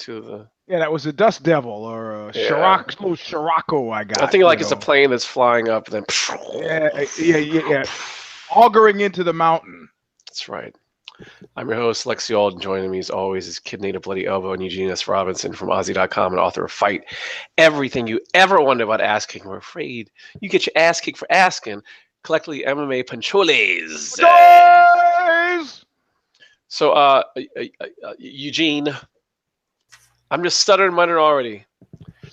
to the. Yeah, that was a Dust Devil or a Scirocco I got. I think like it's a plane that's flying up and then. Yeah. Auguring into the mountain. That's right. I'm your host, Lexi Alden. Joining me as always is Kid Native Bloody Elbow and Eugene S. Robinson from Aussie.com and author of Fight. Everything you ever wondered about asking or afraid, you get your ass kicked for asking. Collectively MMA Pancholes. So, Eugene, I'm just stuttering muttering already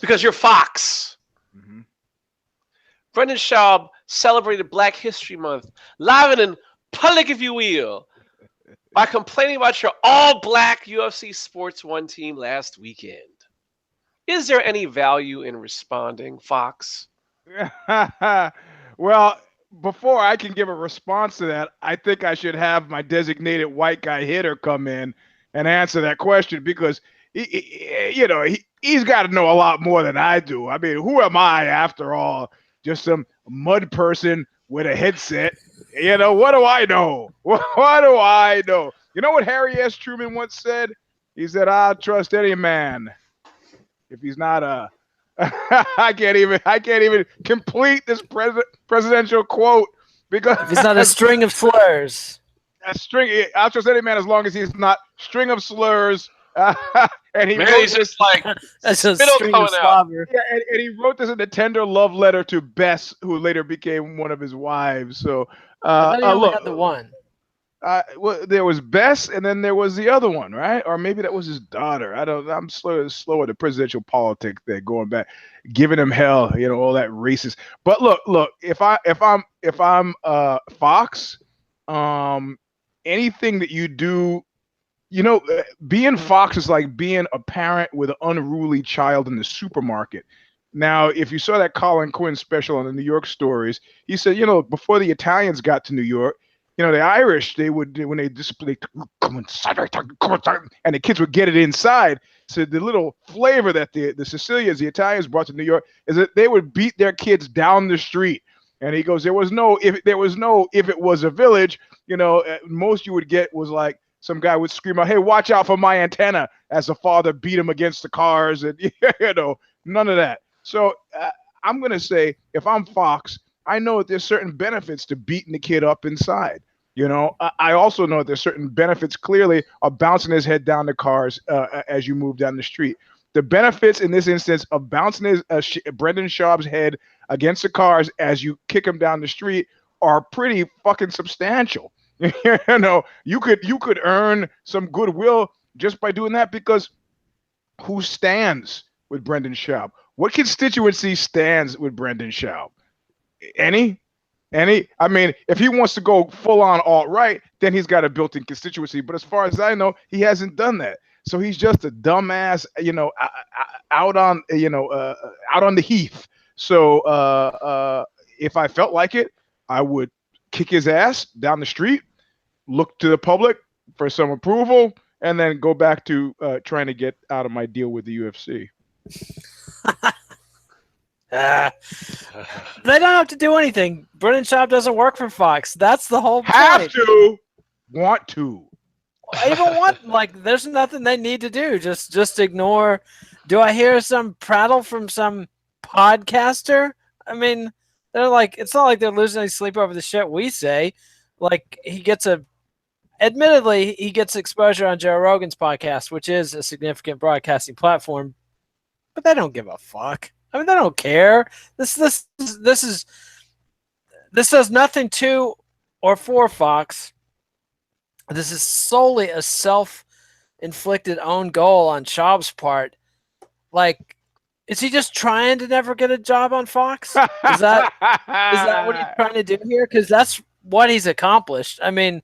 because you're Fox. Mm-hmm. Brendan Schaub celebrated Black History Month live and in public, if you will, by complaining about your all-black UFC Sports 1 team last weekend. Is there any value in responding, Fox? Well, before I can give a response to that, I think I should have my designated white guy hitter come in and answer that question because, he's got to know a lot more than I do. I mean, who am I after all? Just some mud person with a headset. What do I know? What do I know? You know what Harry S. Truman once said? He said, "I'll trust any man if he's not a." I can't even complete this presidential quote because if he's not a string of slurs. I'll trust any man as long as he's not string of slurs. And he's just like that's a string of slobber. Yeah, and he wrote this in a tender love letter to Bess, who later became one of his wives. So I thought he only had the one. Well, there was Bess, and then there was the other one, right? Or maybe that was his daughter. I'm slow at the presidential politics there, going back, giving him hell, all that racist. But look, if I'm Fox, anything that you do, being Fox is like being a parent with an unruly child in the supermarket. Now, if you saw that Colin Quinn special on the New York Stories, he said, before the Italians got to New York, the Irish, they would, when they come inside, and the kids would get it inside. So the little flavor that the Sicilians, the Italians brought to New York is that they would beat their kids down the street. And he goes, if it was a village, most you would get was like some guy would scream out, "Hey, watch out for my antenna," as the father beat him against the cars, and none of that. So I'm going to say, if I'm Fox, I know that there's certain benefits to beating the kid up inside. I also know that there's certain benefits clearly of bouncing his head down the cars as you move down the street. The benefits in this instance of bouncing Brendan Schaub's head against the cars as you kick him down the street are pretty fucking substantial. You could earn some goodwill just by doing that, because who stands with Brendan Schaub? What constituency stands with Brendan Schaub? Any? I mean, if he wants to go full on alt-right, then he's got a built-in constituency. But as far as I know, he hasn't done that. So he's just a dumbass, out on the heath. So if I felt like it, I would kick his ass down the street, look to the public for some approval, and then go back to trying to get out of my deal with the UFC. They don't have to do anything. Brendan Schaub doesn't work for Fox. That's the whole point. Have to, want to. Even want, there's nothing they need to do. Just ignore. Do I hear some prattle from some podcaster? I mean, they're like, it's not like they're losing any sleep over the shit we say. Like, admittedly, he gets exposure on Joe Rogan's podcast, which is a significant broadcasting platform, but they don't give a fuck. I mean, they don't care. This does nothing to or for Fox. This is solely a self-inflicted own goal on Schaub's part. Like, is he just trying to never get a job on Fox? Is that what he's trying to do here? Because that's what he's accomplished. I mean,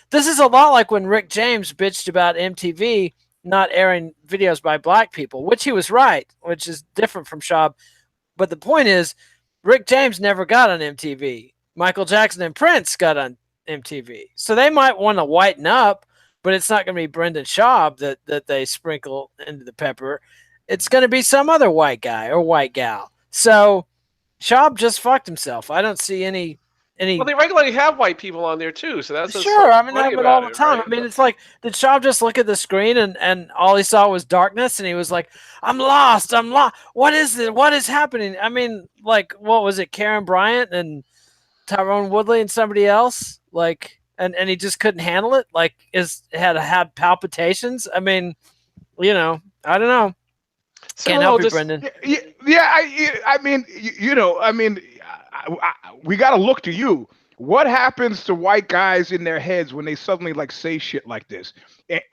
this is a lot like when Rick James bitched about MTV not airing videos by black people, which he was right, which is different from Schaub. But the point is, Rick James never got on MTV. Michael Jackson and Prince got on MTV. So they might want to whiten up, but it's not going to be Brendan Schaub that they sprinkle into the pepper. It's going to be some other white guy or white gal. So Schaub just fucked himself. I don't see any he. Well, they regularly have white people on there too, so that's Sure. I mean, they have it all the time. right? I mean, it's like, did Schaub just look at the screen and all he saw was darkness, and he was like, "I'm lost. I'm lost. What is it? What is happening?" I mean, like, what was it? Karen Bryant and Tyrone Woodley and somebody else, like, and he just couldn't handle it. Like, had palpitations. I mean, you know, I don't know. Can't help you, Brendan. Yeah, I mean, we got to look to you. What happens to white guys in their heads when they suddenly like say shit like this?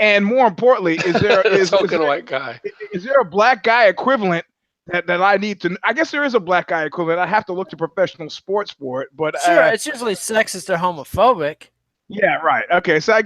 And more importantly, is there white guy? Is there a black guy equivalent that I need to? I guess there is a black guy equivalent. I have to look to professional sports for it, but sure, it's usually sexist or homophobic. Yeah, right. Okay, so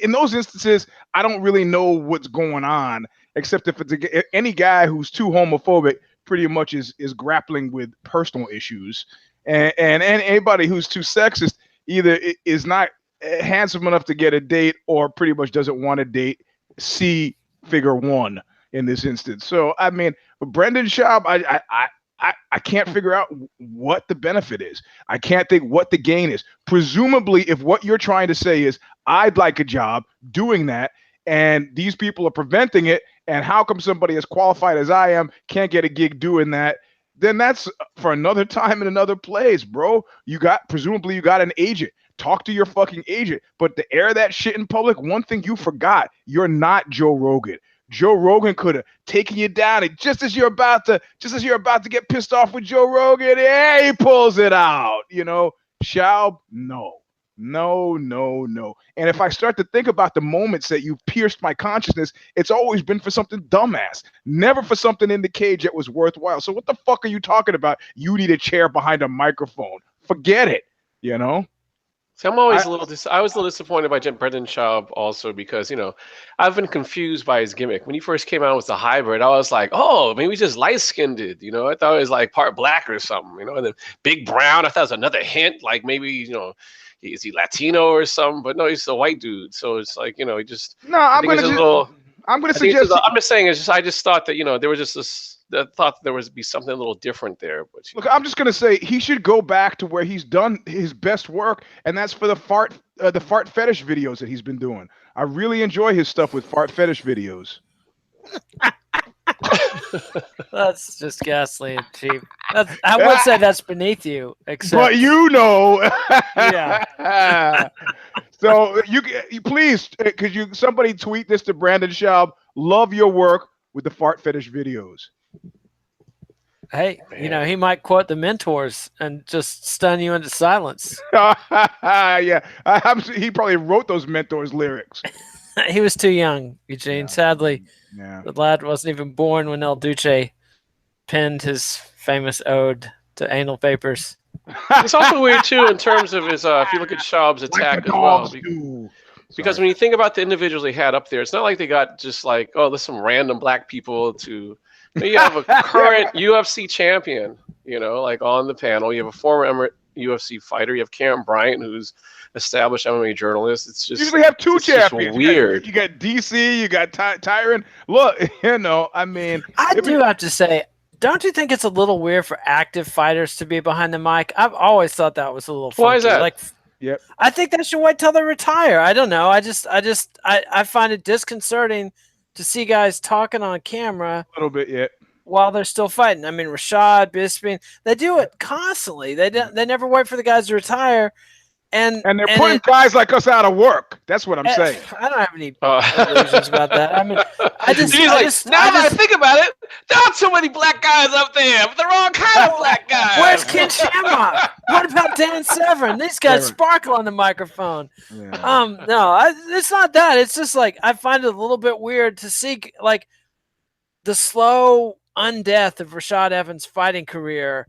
in those instances, I don't really know what's going on, except if it's any guy who's too homophobic, pretty much is grappling with personal issues, and anybody who's too sexist either is not handsome enough to get a date or pretty much doesn't want to date. See figure one in this instance. So I mean, Brendan Schaub, I can't figure out what the benefit is. I can't think what the gain is. Presumably, if what you're trying to say is, I'd like a job doing that, and these people are preventing it, and how come somebody as qualified as I can't get a gig doing that, then that's for another time in another place, bro. Presumably you got an agent. Talk to your fucking agent. But to air that shit in public, one thing you forgot, you're not Joe Rogan. Joe Rogan could have taken you down, and just as you're about to get pissed off with Joe Rogan, yeah, he pulls it out. Schaub, no. And if I start to think about the moments that you pierced my consciousness, it's always been for something dumbass, never for something in the cage that was worthwhile. So what the fuck are you talking about? You need a chair behind a microphone. Forget it. See, I'm always I was a little disappointed by Brendan Schaub also because, I've been confused by his gimmick. When he first came out with the hybrid, I was like, oh, maybe he's just light-skinned. I thought it was like part black or something, and then Big Brown, I thought it was another hint, like maybe, is he Latino or something? But no, he's a white dude. So it's like, he just... No, I'm going to suggest... I'm just saying, I just thought that, there was just this... I thought there was be something a little different there. But look, I'm just gonna say he should go back to where he's done his best work, and that's for the fart fetish videos that he's been doing. I really enjoy his stuff with fart fetish videos. That's just ghastly and cheap. I would say that's beneath you, but yeah. So you please, could somebody tweet this to Brandon Schaub? Love your work with the fart fetish videos. Hey, he might quote the mentors and just stun you into silence. Yeah, he probably wrote those mentors lyrics. He was too young, Eugene. Yeah. Sadly, the lad wasn't even born when El Duce penned his famous ode to anal vapors. It's also weird too in terms of his. If you look at Schaub's attack as well, because when you think about the individuals they had up there, it's not like they got just like, oh, there's some random black people to. You have a current UFC champion, like on the panel. You have a former UFC fighter. You have Karen Bryant, who's established MMA journalist. It's just you usually have two champions. Weird. You got DC. You got Tyron. Look, I mean, I do have to say, don't you think it's a little weird for active fighters to be behind the mic? I've always thought that was a little funky. Why is that? Yep. I think they should wait till they retire. I don't know. I find it disconcerting to see guys talking on camera a little bit yet while they're still fighting. I mean, Rashad, Bisping, they do it constantly. They never wait for the guys to retire, and they're putting guys like us out of work. That's what I'm saying. I don't have any illusions about that. I mean, now that I think about it, there are too many black guys up there, but the wrong kind of black guys. Where's Ken Shamrock? What about Dan Severn? These guys sparkle on the microphone. Yeah. No, it's not that. It's just like I find it a little bit weird to see like the slow undeath of Rashad Evans' fighting career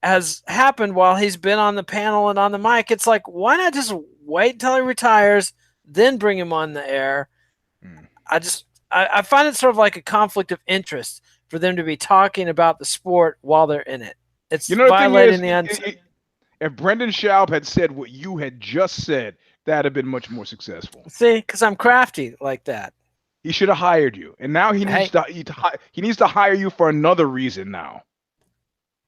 has happened while he's been on the panel and on the mic. It's like, why not just wait until he retires, then bring him on the air? I find it sort of like a conflict of interest for them to be talking about the sport while they're in it. It's violating if Brendan Schaub had said what you had just said, that'd have been much more successful. See, because I'm crafty like that. He should have hired you, and now he needs to hire you for another reason now.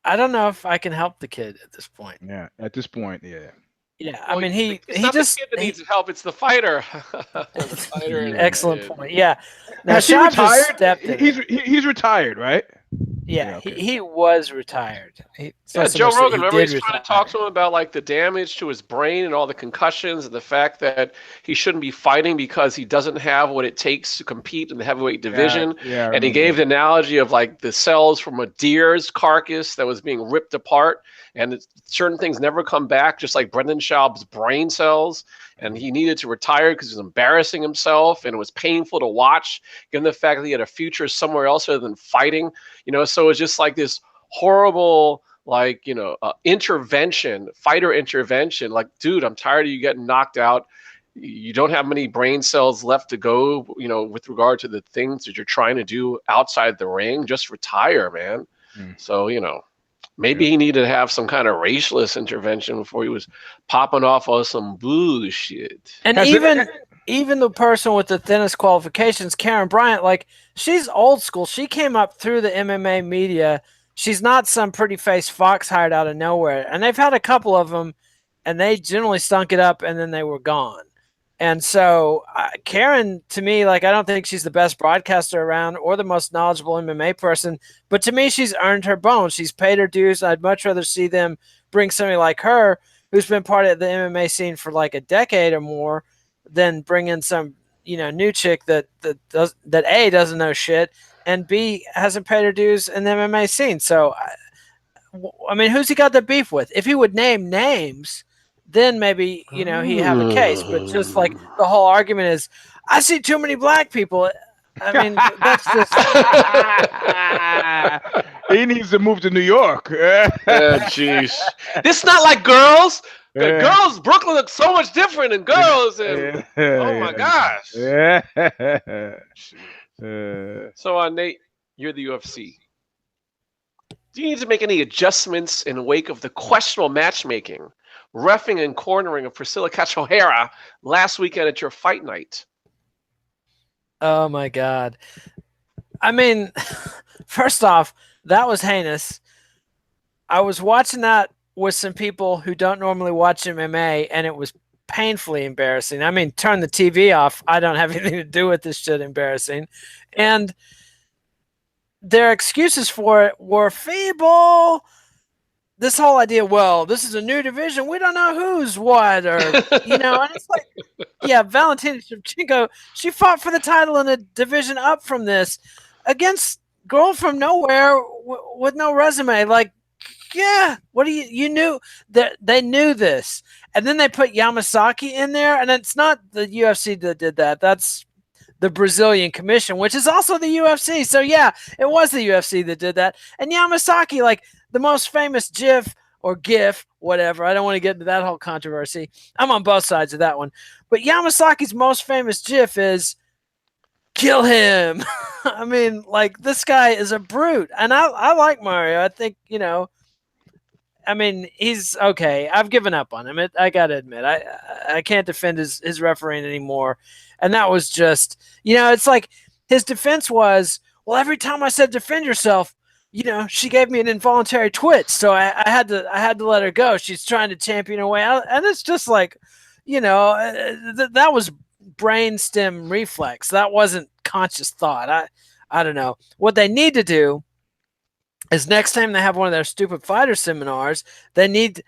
I don't know if I can help the kid at this point. Yeah, at this point, yeah. Yeah, Well, I mean, it's he not just the kid that needs help; it's the fighter. The fighter and the excellent kid. point. Yeah. Now Has he Schaub just retired? stepped in it. He's retired, right? Yeah, Yeah, okay. he was retired. It's Yeah, not so Joe much that Rogan. he Remember, did he's trying retire. to talk to him about like the damage to his brain and all the concussions and the fact that he shouldn't be fighting because he doesn't have what it takes to compete in the heavyweight division. Yeah, I And he remember gave that. the analogy of like the cells from a deer's carcass that was being ripped apart, and certain things never come back, just like Brendan Schaub's brain cells. And he needed to retire because he was embarrassing himself, and it was painful to watch, given the fact that he had a future somewhere else other than fighting. So it's just like this horrible like intervention, fighter intervention. Like, dude, I'm tired of you getting knocked out. You don't have many brain cells left to go, with regard to the things that you're trying to do outside the ring. Just retire, man. So maybe he needed to have some kind of racialist intervention before he was popping off on some bullshit. And even the person with the thinnest qualifications, Karen Bryant, like, she's old school. She came up through the MMA media. She's not some pretty face Fox hired out of nowhere. And they've had a couple of them, and they generally stunk it up, and then they were gone. And so Karen, to me, like, I don't think she's the best broadcaster around or the most knowledgeable MMA person, but to me, she's earned her bones. She's paid her dues. I'd much rather see them bring somebody like her, who's been part of the MMA scene for like a decade or more, than bring in some new chick that A, doesn't know shit, and B, hasn't paid her dues in the MMA scene. So, I mean, who's he got the beef with? If he would name names, then maybe, he'd have a case. But just like the whole argument is, I see too many black people. I mean, that's just... He needs to move to New York. Jeez. This is not like girls. Girls, Brooklyn looks so much different than girls. And, oh, my gosh. So, Nate, you're the UFC. Do you need to make any adjustments in the wake of the questionable matchmaking, reffing, and cornering of Priscilla Cachoeira last weekend at your fight night? Oh, my God. I mean, first off, that was heinous. I was watching that with some people who don't normally watch MMA, and it was painfully embarrassing. I mean, turn the TV off. I don't have anything to do with this shit. Embarrassing. And their excuses for it were feeble. This whole idea, well, this is a new division. We don't know who's what, or, and it's like, yeah, Valentina Shevchenko, she fought for the title in a division up from this against girl from nowhere with no resume. Like, yeah, what do you knew that they knew this. And then they put Yamasaki in there, and it's not the UFC that did that. That's the Brazilian commission, which is also the UFC. So yeah, it was the UFC that did that. And Yamasaki, like the most famous GIF or GIF, whatever. I don't want to get into that whole controversy. I'm on both sides of that one. But Yamasaki's most famous GIF is kill him. I mean, like, this guy is a brute. And I like Mario. I think, I mean, he's okay. I've given up on him. I got to admit, I can't defend his refereeing anymore. And that was just, it's like his defense was, well, every time I said defend yourself, she gave me an involuntary twitch. So I had to let her go. She's trying to champion her way out. And it's just like, that was brainstem reflex. That wasn't conscious thought. I don't know. What they need to do is next time they have one of their stupid fighter seminars, they need,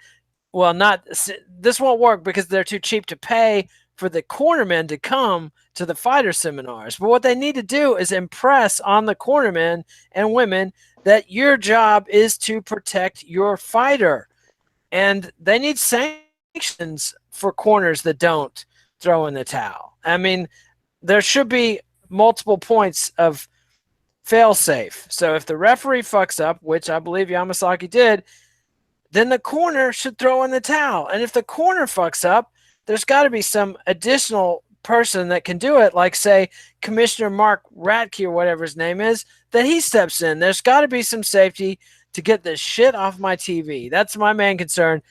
this won't work because they're too cheap to pay for the cornermen to come to the fighter seminars. But what they need to do is impress on the cornermen and women that your job is to protect your fighter. And they need sanctions for corners that don't throw in the towel. I mean, there should be multiple points of fail-safe. So if the referee fucks up, which I believe Yamasaki did, then the corner should throw in the towel. And if the corner fucks up, there's got to be some additional person that can do it, like, say, Commissioner Mark Ratke or whatever his name is, that he steps in. There's got to be some safety to get this shit off my TV. That's my main concern.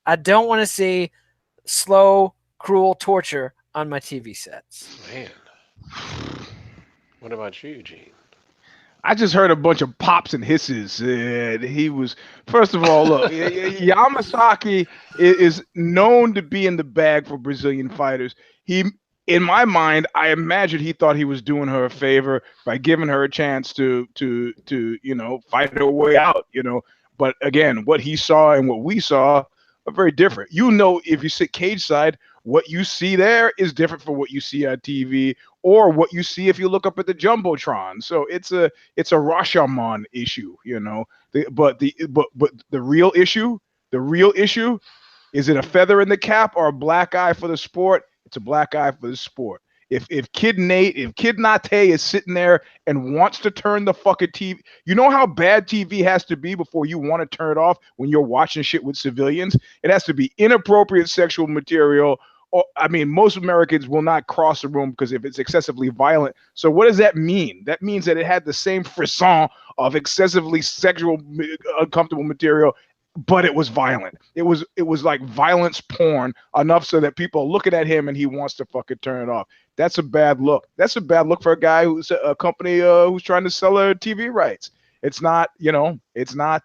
I don't want to see slow, cruel torture on my TV sets. Man. What about you, Eugene? I just heard a bunch of pops and hisses. He was, first of all, look, Yamasaki is known to be in the bag for Brazilian fighters. In my mind, I imagine he thought he was doing her a favor by giving her a chance to fight her way out. But again, what he saw and what we saw are very different. If you sit cage side, what you see there is different from what you see on TV or what you see if you look up at the jumbotron. So it's a Rashomon issue, But the real issue, is it a feather in the cap or a black eye for the sport? It's a black eye for the sport. If Kid Nate is sitting there and wants to turn the fucking TV, you know how bad TV has to be before you want to turn it off when you're watching shit with civilians? It has to be inappropriate sexual material. Most Americans will not cross the room because if it's excessively violent. So what does that mean? That means that it had the same frisson of excessively sexual, uncomfortable material, but it was violent. It was like violence porn enough so that people are looking at him and he wants to fucking turn it off. That's a bad look. That's a bad look for a guy who's a company who's trying to sell her TV rights. It's not, it's not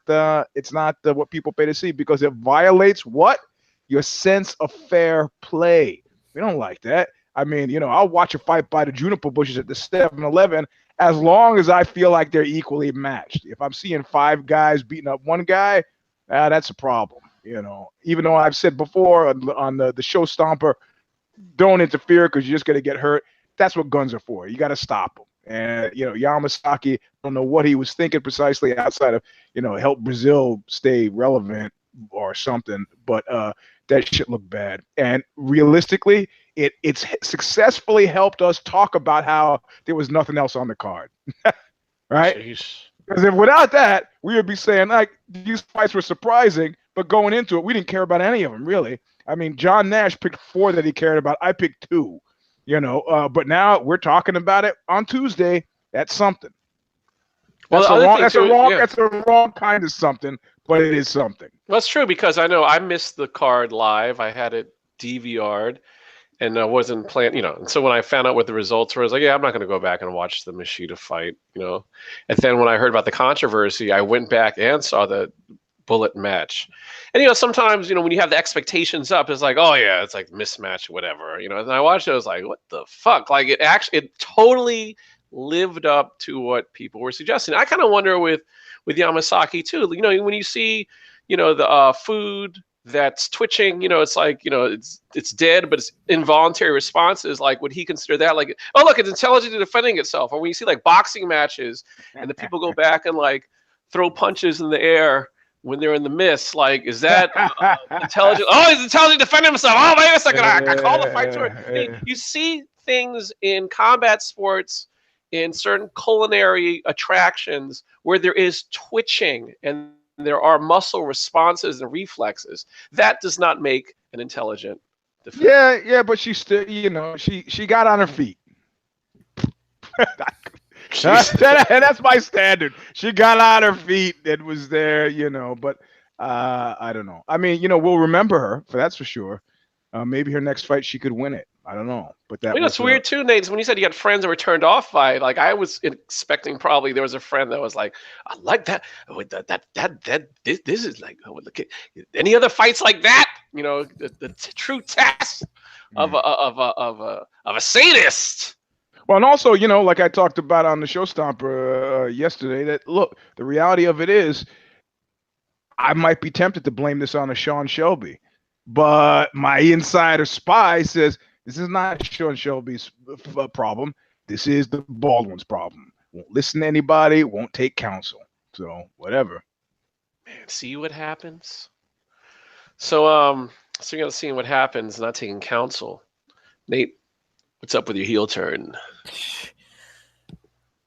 what people pay to see because it violates what? Your sense of fair play. We don't like that. I'll watch a fight by the juniper bushes at the 7-Eleven as long as I feel like they're equally matched. If I'm seeing 5 guys beating up one guy, that's a problem. Even though I've said before on the show Stomper, don't interfere because you're just going to get hurt. That's what guns are for. You got to stop them. And, Yamasaki, I don't know what he was thinking precisely outside of, help Brazil stay relevant or something. But that shit looked bad. And realistically, it's successfully helped us talk about how there was nothing else on the card. Right? Jeez. Because if without that, we would be saying, like, these fights were surprising, but going into it, we didn't care about any of them, really. John Nash picked 4 that he cared about. I picked 2, but now we're talking about it on Tuesday. That's something. That's a wrong kind of something, but it is something. Well, that's true because I know I missed the card live. I had it DVR'd. And I wasn't planning, and so when I found out what the results were, I was like, yeah, I'm not going to go back and watch the Machida fight, And then when I heard about the controversy, I went back and saw the Bullet match. And, sometimes, when you have the expectations up, it's like, oh, yeah, it's like mismatch, whatever. And I watched it, I was like, what the fuck? Like, it totally lived up to what people were suggesting. I kind of wonder with Yamasaki, too. When you see, the food that's twitching, it's like, it's dead, but it's involuntary responses. Like, would he consider that like, oh, look, it's intelligently defending itself? Or when you see like boxing matches and the people go back and like throw punches in the air when they're in the mist, like, is that intelligent? Oh, he's intelligently defending himself. Oh, wait a second, I call the fight to it. You see things in combat sports, in certain culinary attractions where there is twitching and there are muscle responses and reflexes. That does not make an intelligent defender. Yeah, but she still, she got on her feet. That's my standard. She got on her feet and was there, but I don't know. We'll remember her, that's for sure. Maybe her next fight, she could win it. I don't know, but that's weird too, Nate. When you said you had friends that were turned off by it, like I was expecting probably there was a friend that was like, I like that. This is like, look at any other fights like that. The true test of a sadist. Well, and also, like I talked about on the show Stomper yesterday, that look, the reality of it is, I might be tempted to blame this on a Sean Shelby, but my insider spy says, this is not Sean Shelby's problem. This is the Baldwin's problem. Won't listen to anybody, won't take counsel. So, whatever. Man, see what happens? So you're going to see what happens, not taking counsel. Nate, what's up with your heel turn?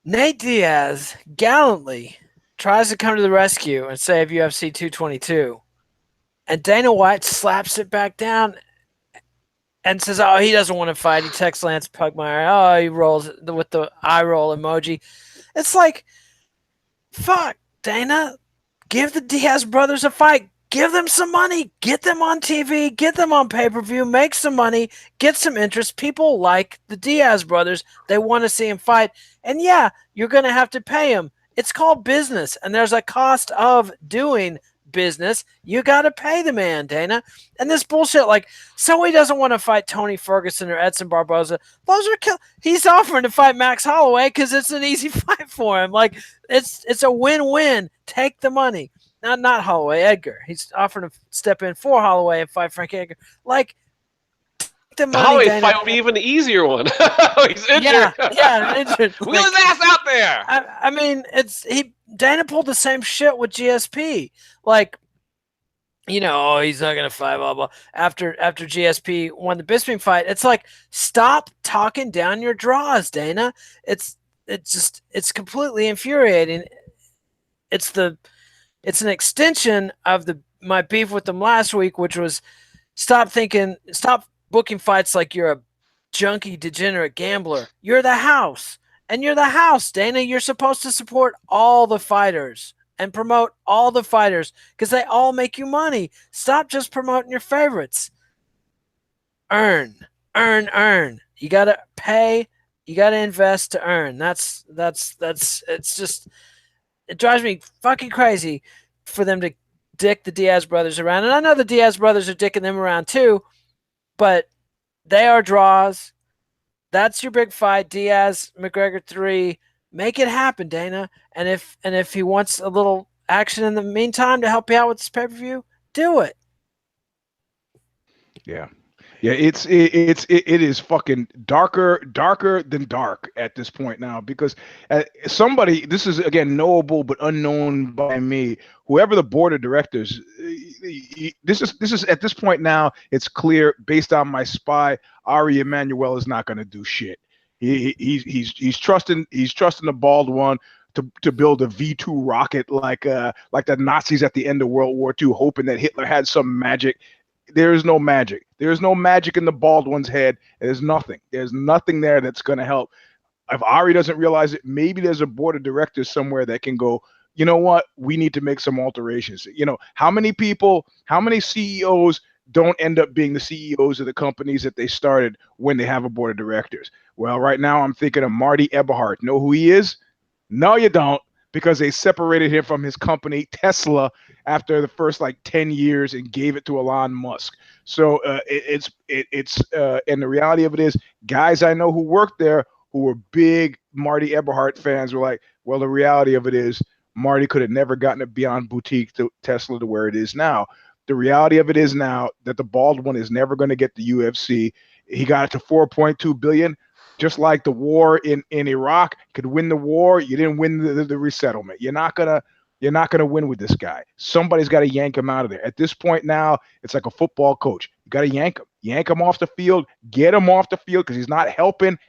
Nate Diaz gallantly tries to come to the rescue and save UFC 222. And Dana White slaps it back down and says, oh, he doesn't want to fight. He texts Lance Pugmire. Oh, he rolls with the eye roll emoji. It's like, fuck, Dana. Give the Diaz brothers a fight. Give them some money. Get them on TV. Get them on pay-per-view. Make some money. Get some interest. People like the Diaz brothers. They want to see him fight. And yeah, you're going to have to pay him. It's called business, and there's a cost of doing business. You got to pay the man, Dana. And this bullshit, like, so he doesn't want to fight Tony Ferguson or Edson Barboza. Those are he's offering to fight Max Holloway because it's an easy fight for him. Like, it's a win-win. Take the money. Not Holloway, Edgar. He's offering to step in for Holloway and fight Frank Edgar. Like, the money, Holloway Dana. fight would be even the easier one. He's injured. Yeah, injured. Wheel his ass out there. I mean, Dana pulled the same shit with GSP. Like, he's not gonna fight, blah blah. After GSP won the Bisping fight, it's like, stop talking down your draws, Dana. It's completely infuriating. It's an extension of my beef with them last week, which was stop booking fights like you're a junkie, degenerate gambler. You're the house. And you're the house, Dana. You're supposed to support all the fighters and promote all the fighters because they all make you money. Stop just promoting your favorites. Earn. You got to pay. You got to invest to earn. It's just, it drives me fucking crazy for them to dick the Diaz brothers around. And I know the Diaz brothers are dicking them around too, but they are draws. That's your big fight, Diaz, McGregor 3. Make it happen, Dana. And if he wants a little action in the meantime to help you out with this pay-per-view, do it. Yeah. Yeah, it is fucking darker than dark at this point now, because somebody, this is again knowable but unknown by me, whoever the board of directors, this is at this point now, it's clear based on my spy, Ari Emanuel is not going to do shit. He's trusting the bald one to build a V2 rocket like the Nazis at the end of World War II, hoping that Hitler had some magic. There is no magic. There's no magic in the bald one's head. There's nothing. There's nothing there that's going to help. If Ari doesn't realize it, maybe there's a board of directors somewhere that can go, you know what? We need to make some alterations. How many CEOs don't end up being the CEOs of the companies that they started when they have a board of directors? Well, right now I'm thinking of Marty Eberhard. Know who he is? No, you don't, because they separated him from his company, Tesla, after the first 10 years and gave it to Elon Musk. So and the reality of it is, guys I know who worked there who were big Marty Eberhard fans were like, well, the reality of it is Marty could have never gotten it beyond boutique to Tesla to where it is now. The reality of it is now that the bald one is never going to get the UFC. He got it to 4.2 billion. Just like the war in Iraq, could win the war, you didn't win the resettlement. You're not gonna win with this guy. Somebody's got to yank him out of there. At this point now, it's like a football coach. You got to yank him off the field, get him off the field, because he's not helping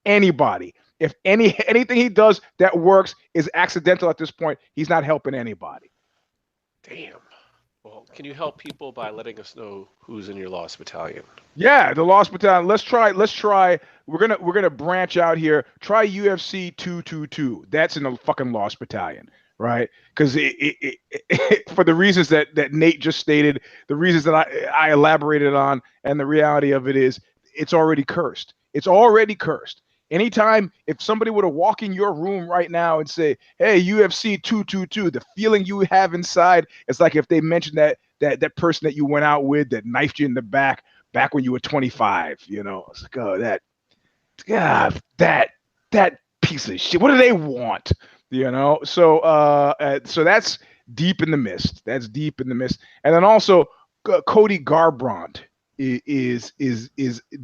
anybody. If anything he does that works is accidental at this point, he's not helping anybody. Damn. Well, can you help people by letting us know who's in your Lost Battalion? Yeah, the Lost Battalion. Let's try. We're gonna branch out here. Try UFC 222. That's in the fucking Lost Battalion, right? Because for the reasons that Nate just stated, the reasons that I elaborated on, and the reality of it is, it's already cursed. It's already cursed. Anytime, if somebody were to walk in your room right now and say, hey, UFC 222, the feeling you have inside, it's like if they mentioned that person that you went out with that knifed you in the back when you were 25, It's like, oh, that piece of shit. What do they want? So that's deep in the mist. That's deep in the mist. And then also Cody Garbrandt is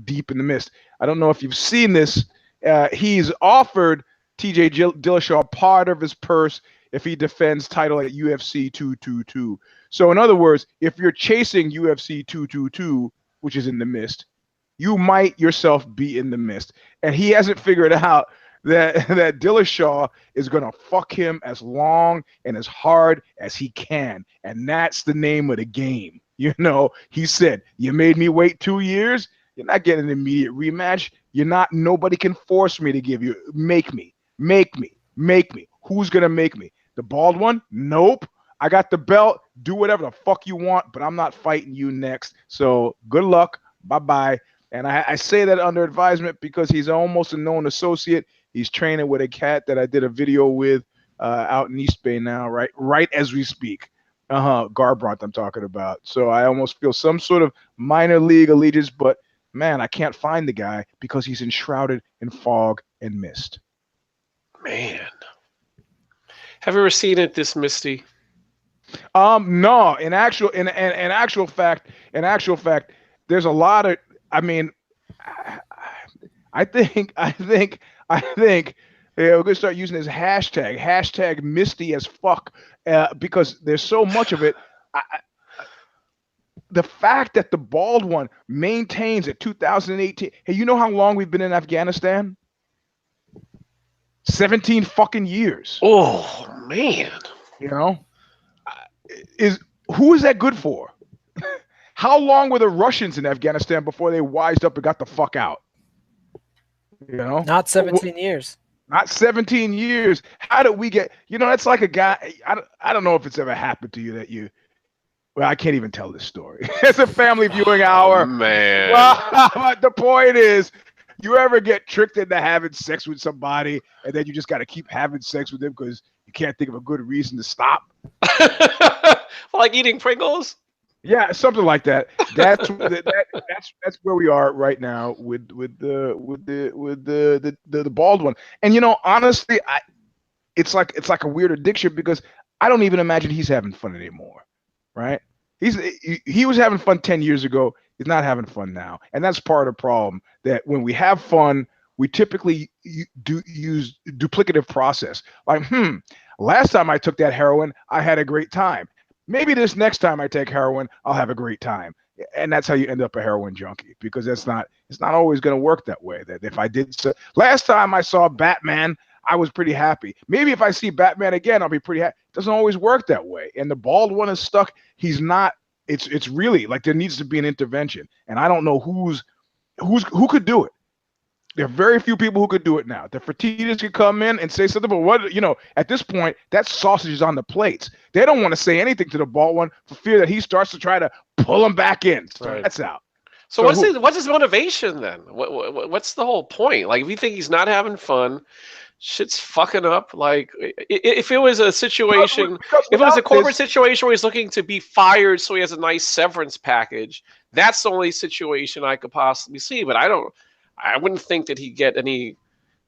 deep in the mist. I don't know if you've seen this. He's offered TJ Dillashaw part of his purse if he defends title at UFC 222. So in other words, if you're chasing UFC 222, which is in the mist, you might yourself be in the mist. And he hasn't figured out that Dillashaw is going to fuck him as long and as hard as he can. And that's the name of the game. He said, you made me wait 2 years. You're not getting an immediate rematch. Nobody can force me to give you, make me. Who's going to make me? The bald one? Nope. I got the belt. Do whatever the fuck you want, but I'm not fighting you next. So good luck. Bye-bye. And I say that under advisement because he's almost a known associate. He's training with a cat that I did a video with out in East Bay now, right as we speak. Garbrandt I'm talking about. So I almost feel some sort of minor league allegiance, but man, I can't find the guy because he's enshrouded in fog and mist. Man, have you ever seen it this misty? No, in actual fact, there's a lot of. I mean, I think yeah, we're gonna start using this hashtag Misty as fuck, because there's so much of it. The fact that the bald one maintains at 2018. Hey, you know how long we've been in Afghanistan? 17 fucking years. Oh man, You know, who is that good for? How long were the Russians in Afghanistan before they wised up and got the fuck out? You know, Not 17 years. Not 17 years. How did we get? That's like a guy. I don't know if it's ever happened to you that you. Well, I can't even tell this story. It's a family viewing hour. Man. Well, but the point is, you ever get tricked into having sex with somebody, and then you just got to keep having sex with them because you can't think of a good reason to stop? Like eating Pringles? Yeah, something like that. That's where we are right now with the bald one. And honestly, it's like a weird addiction because I don't even imagine he's having fun anymore. Right? He was having fun 10 years ago. He's not having fun now, and that's part of the problem. That when we have fun, we typically use duplicative process. Like, last time I took that heroin, I had a great time. Maybe this next time I take heroin, I'll have a great time. And that's how you end up a heroin junkie, because it's not always going to work that way. That if I did last time I saw Batman, I was pretty happy. Maybe if I see Batman again, I'll be pretty happy. It doesn't always work that way. And the bald one is stuck. He's not. It's really like there needs to be an intervention. And I don't know who could do it. There are very few people who could do it now. The Fertittas could come in and say something, but at this point, that sausage is on the plates. They don't want to say anything to the bald one for fear that he starts to try to pull him back in. So Right. That's out. So what's his motivation then? What's the whole point? Like, if you think he's not having fun, shit's fucking up. Like, if it was a situation, if it was a corporate situation where he's looking to be fired so he has a nice severance package, that's the only situation I could possibly see. But I wouldn't think that he'd get any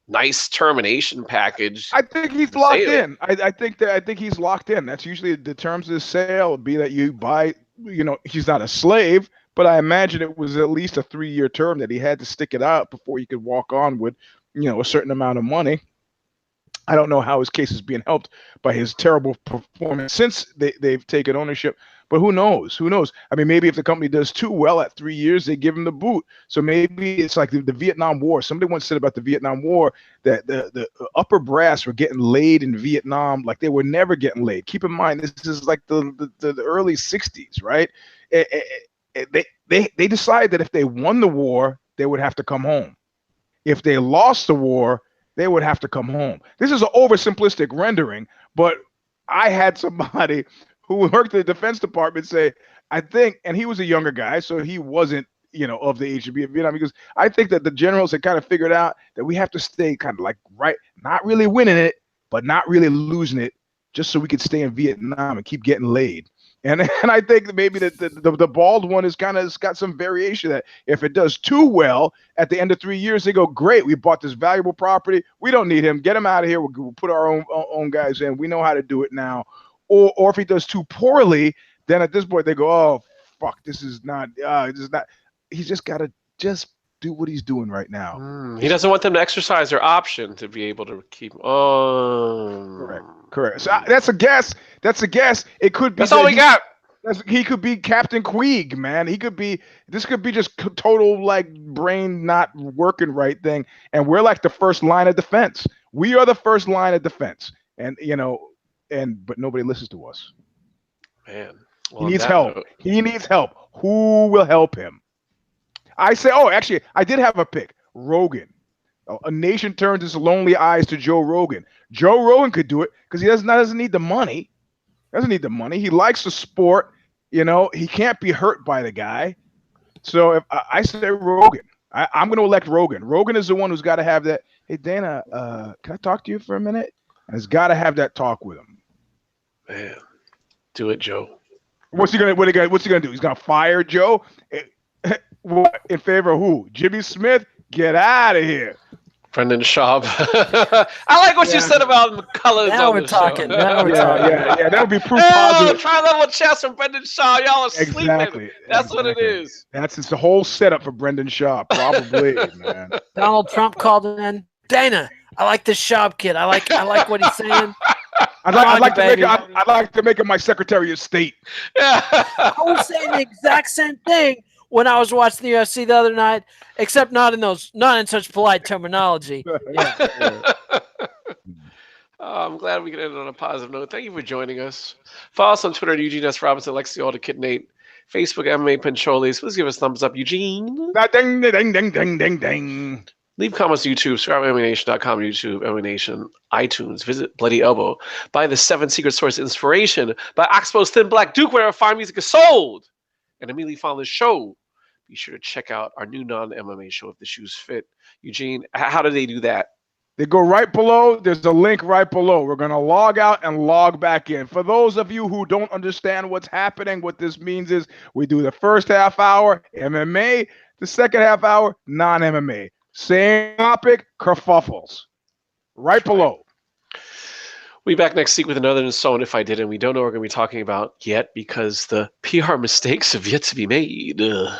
nice termination package. I think he's locked in. I think he's locked in. That's usually the terms of the sale would be that you buy. He's not a slave, but I imagine it was at least a 3-year term that he had to stick it out before he could walk on with, a certain amount of money. I don't know how his case is being helped by his terrible performance since they've taken ownership, but who knows? Who knows? I mean, maybe if the company does too well at 3 years, they give him the boot. So maybe it's like the Vietnam War. Somebody once said about the Vietnam War that the upper brass were getting laid in Vietnam like they were never getting laid. Keep in mind, this is like the early 60s, right? They decided that if they won the war, they would have to come home. If they lost the war, they would have to come home. This is an oversimplistic rendering, but I had somebody who worked at the Defense Department say, I think, and he was a younger guy, so he wasn't, of the age to be in Vietnam, because I think that the generals had kind of figured out that we have to stay kind of like right, not really winning it, but not really losing it, just so we could stay in Vietnam and keep getting laid. And I think that maybe the bald one is kind of got some variation that if it does too well at the end of 3 years, they go, great, we bought this valuable property. We don't need him. Get him out of here. We'll put our own guys in. We know how to do it now. Or if he does too poorly, then at this point they go, oh, fuck, this is not. He's just got to just do what he's doing right now. He doesn't want them to exercise their option to be able to keep. Correct. So that's a guess. It could be. That's all we got. He could be Captain Queeg, man. This could be just total like brain not working right thing. And we're like the first line of defense. We are the first line of defense. And but nobody listens to us. Man. Well, he needs help. He needs help. Who will help him? I say, actually, I did have a pick. Rogan. A nation turns its lonely eyes to Joe Rogan. Joe Rogan could do it because he doesn't need the money. He likes the sport. He can't be hurt by the guy. So if I say Rogan, I'm going to elect Rogan. Rogan is the one who's got to have that. Hey, Dana, can I talk to you for a minute? has got to have that talk with him. Man, do it, Joe. What's he gonna do? He's gonna fire Joe? What, in favor of who? Jimmy Smith? Get out of here. Brendan Schaub. I like what you said about McCullers. Now on we're the talking. Show. Now we're talking. Yeah. That would be proof positive. Tri-level chess from Brendan Schaub. Y'all are sleeping. Exactly. That's what it is. It's the whole setup for Brendan Schaub, probably, man. Donald Trump called in. Dana, I like this Schaub kid. I like what he's saying. I'd like to make him my Secretary of State. I was saying the exact same thing when I was watching the UFC the other night, except not in such polite terminology. Yeah. I'm glad we can end on a positive note. Thank you for joining us. Follow us on Twitter at Eugene S. Robinson, Lexi Alder, Kid Nate, Facebook MMA Pincholis. Please give us a thumbs up, Eugene. Ding, ding, ding, ding, ding, ding. Leave comments on YouTube, subscribe to MMANation.com, YouTube, MMANation, iTunes. Visit Bloody Elbow. Buy the 7 Secret Source Inspiration by Oxbow's Thin Black Duke, wherever fine music is sold. And immediately follow the show. Be sure to check out our new non-MMA show, If the Shoes Fit. Eugene, how do they do that? They go right below. There's a link right below. We're going to log out and log back in. For those of you who don't understand what's happening, what this means is we do the first half hour, MMA, the second half hour, non-MMA. Same topic, kerfuffles. Right below. We'll be back next week with another installment, If I Didn't. We don't know what we're going to be talking about yet because the PR mistakes have yet to be made. Ugh.